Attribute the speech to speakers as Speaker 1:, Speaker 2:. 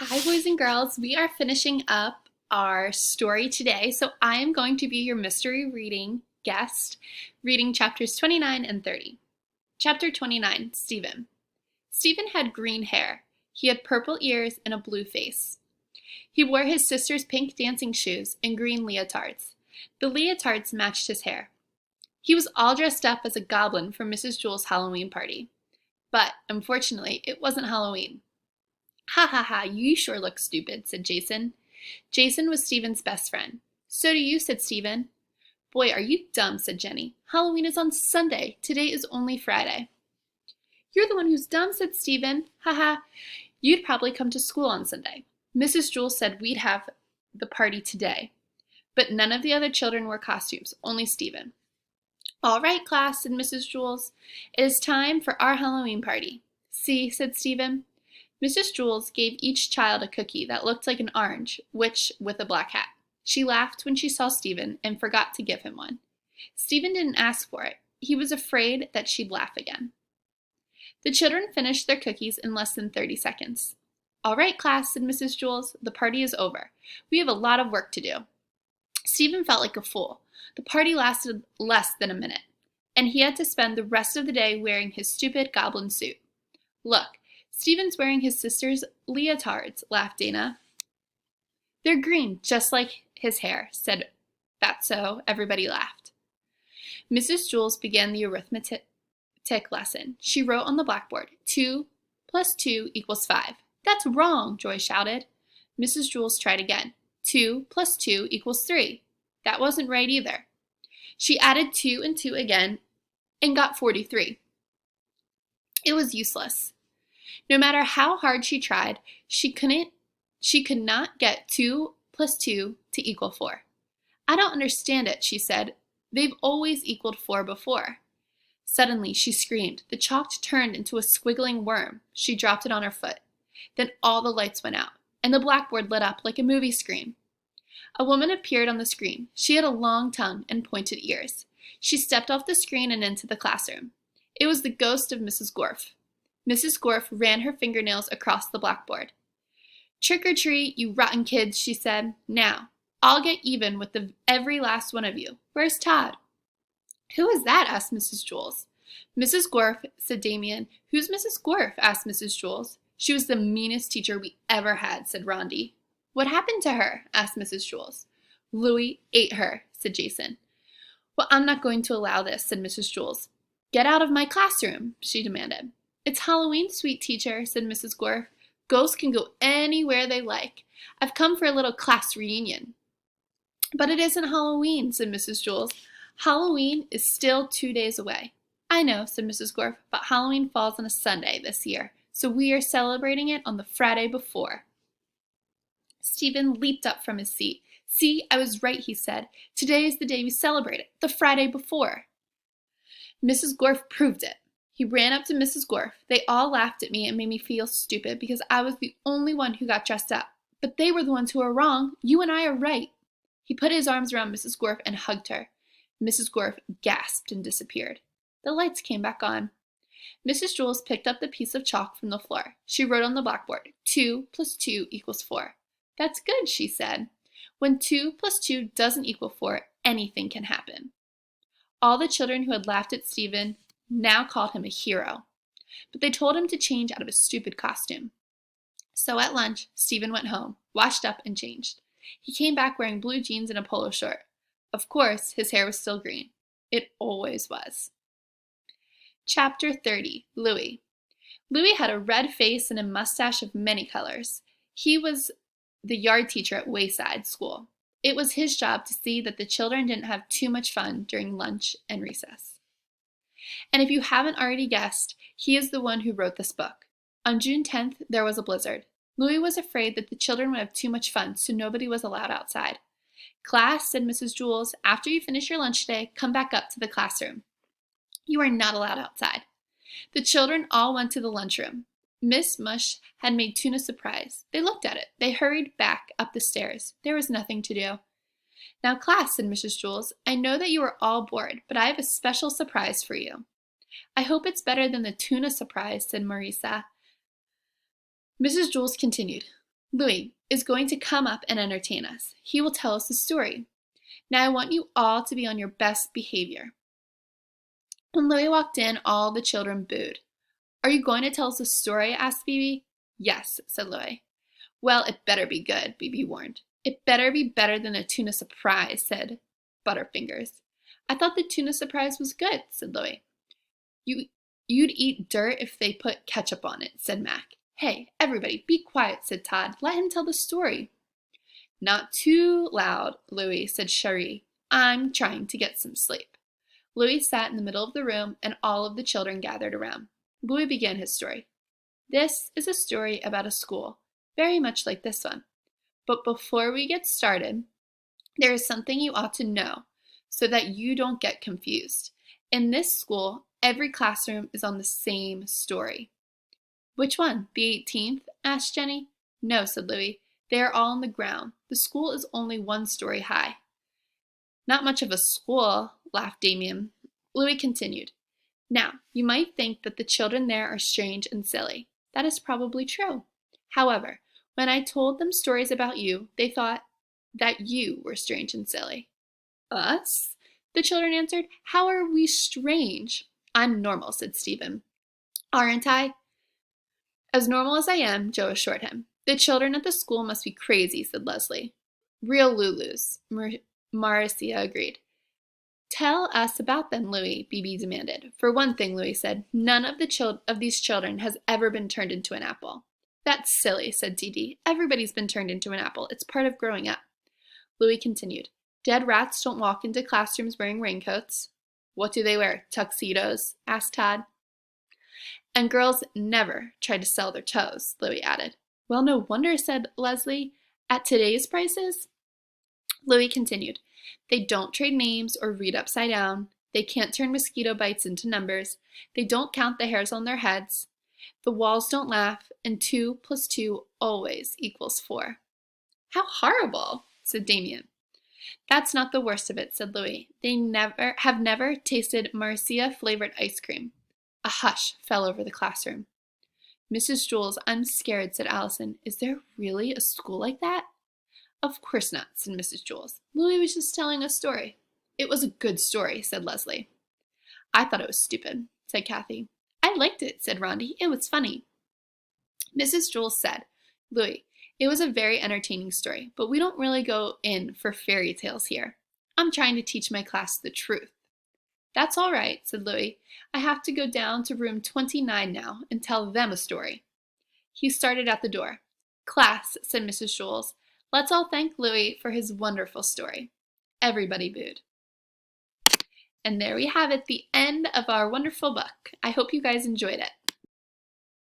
Speaker 1: Hi, boys and girls. We are finishing up our story today, so I am going to be your mystery reading guest, reading chapters 29 and 30. Chapter 29, Stephen. Stephen had green hair. He had purple ears and a blue face. He wore his sister's pink dancing shoes and green leotards. The leotards matched his hair. He was all dressed up as a goblin for Mrs. Jewell's Halloween party. But, unfortunately, it wasn't Halloween. "Ha ha ha, you sure look stupid," said Jason. Jason was Stephen's best friend. "So do you," said Stephen. "Boy, are you dumb," said Jenny. "Halloween is on Sunday. Today is only Friday." "You're the one who's dumb," said Stephen. "Ha ha. You'd probably come to school on Sunday. Mrs. Jewell said we'd have the party today." But none of the other children wore costumes, only Stephen. "All right, class," said Mrs. Jewell. "It is time for our Halloween party." "See," said Stephen. Mrs. Jewell gave each child a cookie that looked like an orange, with a black hat. She laughed when she saw Stephen and forgot to give him one. Stephen didn't ask for it. He was afraid that she'd laugh again. The children finished their cookies in less than 30 seconds. "All right, class," said Mrs. Jewell. "The party is over. We have a lot of work to do." Stephen felt like a fool. The party lasted less than a minute, and he had to spend the rest of the day wearing his stupid goblin suit. "Look, Stephen's wearing his sister's leotards," laughed Dana. "They're green, just like his hair," said Fatso. Everybody laughed. Mrs. Jewell began the arithmetic lesson. She wrote on the blackboard, 2 plus 2 equals 5. "That's wrong," Joy shouted. Mrs. Jewell tried again. 2 plus 2 equals 3. That wasn't right either. She added 2 and 2 again and got 43. It was useless. No matter how hard she tried, she could not get 2 plus 2 to equal 4. "I don't understand it," she said. "They've always equaled 4 before." Suddenly, she screamed. The chalk turned into a squiggling worm. She dropped it on her foot. Then all the lights went out, and the blackboard lit up like a movie screen. A woman appeared on the screen. She had a long tongue and pointed ears. She stepped off the screen and into the classroom. It was the ghost of Mrs. Gorf. Mrs. Gorf ran her fingernails across the blackboard. "Trick or treat, you rotten kids," she said. "Now, I'll get even with every last one of you. Where's Todd?" "Who is that?" asked Mrs. Jewell. "Mrs. Gorf," said Damien. "Who's Mrs. Gorf?" asked Mrs. Jewell. "She was the meanest teacher we ever had," said Rondi. "What happened to her?" asked Mrs. Jewell. "Louis ate her," said Jason. "Well, I'm not going to allow this," said Mrs. Jewell. "Get out of my classroom," she demanded. "It's Halloween, sweet teacher," said Mrs. Gorf. "Ghosts can go anywhere they like. I've come for a little class reunion." "But it isn't Halloween," said Mrs. Jewell. "Halloween is still 2 days away." "I know," said Mrs. Gorf, "but Halloween falls on a Sunday this year, so we are celebrating it on the Friday before." Stephen leaped up from his seat. "See, I was right," he said. "Today is the day we celebrate it, the Friday before." Mrs. Gorf proved it. He ran up to Mrs. Gorf. "They all laughed at me and made me feel stupid because I was the only one who got dressed up. But they were the ones who are wrong. You and I are right." He put his arms around Mrs. Gorf and hugged her. Mrs. Gorf gasped and disappeared. The lights came back on. Mrs. Jewell picked up the piece of chalk from the floor. She wrote on the blackboard, 2 plus 2 equals 4. "That's good," she said. "When 2 plus 2 doesn't equal 4, anything can happen." All the children who had laughed at Stephen now called him a hero, but they told him to change out of his stupid costume. So at lunch, Stephen went home, washed up and changed. He came back wearing blue jeans and a polo shirt. Of course, his hair was still green. It always was. Chapter 30, Louis. Louis had a red face and a mustache of many colors. He was the yard teacher at Wayside School. It was his job to see that the children didn't have too much fun during lunch and recess. And if you haven't already guessed, he is the one who wrote this book. On June 10th, there was a blizzard. Louis was afraid that the children would have too much fun, so nobody was allowed outside. "Class," said Mrs. Jewell, "after you finish your lunch today, come back up to the classroom. You are not allowed outside." The children all went to the lunchroom. Miss Mush had made tuna surprise. They looked at it. They hurried back up the stairs. There was nothing to do. "Now, class," said Mrs. Jewell, "I know that you are all bored, but I have a special surprise for you." "I hope it's better than the tuna surprise," said Marisa. Mrs. Jewell continued, Louis is going to come up and entertain us. He will tell us a story. Now I want you all to be on your best behavior." When Louis walked in, all the children booed. "Are you going to tell us a story?" asked Bibi. "Yes," said Louis. "Well, it better be good," Bibi warned. "It better be better than a tuna surprise," said Butterfingers. "I thought the tuna surprise was good," said Louis. You'd eat dirt if they put ketchup on it," said Mac. "Hey, everybody, be quiet," said Todd. "Let him tell the story." "Not too loud, Louis," said Cherie. "I'm trying to get some sleep." Louis sat in the middle of the room, and all of the children gathered around. Louis began his story. "This is a story about a school, very much like this one. But before we get started, there is something you ought to know so that you don't get confused. In this school, every classroom is on the same story." "Which one, the 18th?" asked Jenny. "No," said Louis. "They are all on the ground. The school is only one story high." "Not much of a school," laughed Damien. Louis continued. "Now, you might think that the children there are strange and silly. That is probably true. However, when I told them stories about you, they thought that you were strange and silly." "Us?" the children answered. "How are we strange?" "I'm normal," said Stephen. "Aren't I?" "As normal as I am," Joe assured him. "The children at the school must be crazy," said Leslie. "Real Lulus," Marcia agreed. "Tell us about them, Louis," Bibi demanded. "For one thing," Louis said, "none of these children has ever been turned into an apple." "That's silly," said Dee. "Everybody's been turned into an apple. It's part of growing up." Louis continued. "Dead rats don't walk into classrooms wearing raincoats." "What do they wear, tuxedos?" asked Todd. "And girls never try to sell their toes," Louis added. "Well, no wonder," said Leslie. "At today's prices?" Louis continued. "They don't trade names or read upside down. They can't turn mosquito bites into numbers. They don't count the hairs on their heads. The walls don't laugh, and 2 plus 2 always equals 4. "How horrible," said Damien. "That's not the worst of it," said Louis. "They have never tasted Marcia-flavored ice cream." A hush fell over the classroom. "Mrs. Jules, I'm scared," said Allison. "Is there really a school like that?" "Of course not," said Mrs. Jules. "Louis was just telling a story." "It was a good story," said Leslie. "I thought it was stupid," said Kathy. "I liked it," said Rondi. "It was funny." Mrs. Jules said, "Louis, it was a very entertaining story, but we don't really go in for fairy tales here. I'm trying to teach my class the truth." "That's all right," said Louis. "I have to go down to room 29 now and tell them a story." He started out the door. "Class," said Mrs. Jules, "let's all thank Louis for his wonderful story." Everybody booed. And there we have it, the end of our wonderful book. I hope you guys enjoyed it.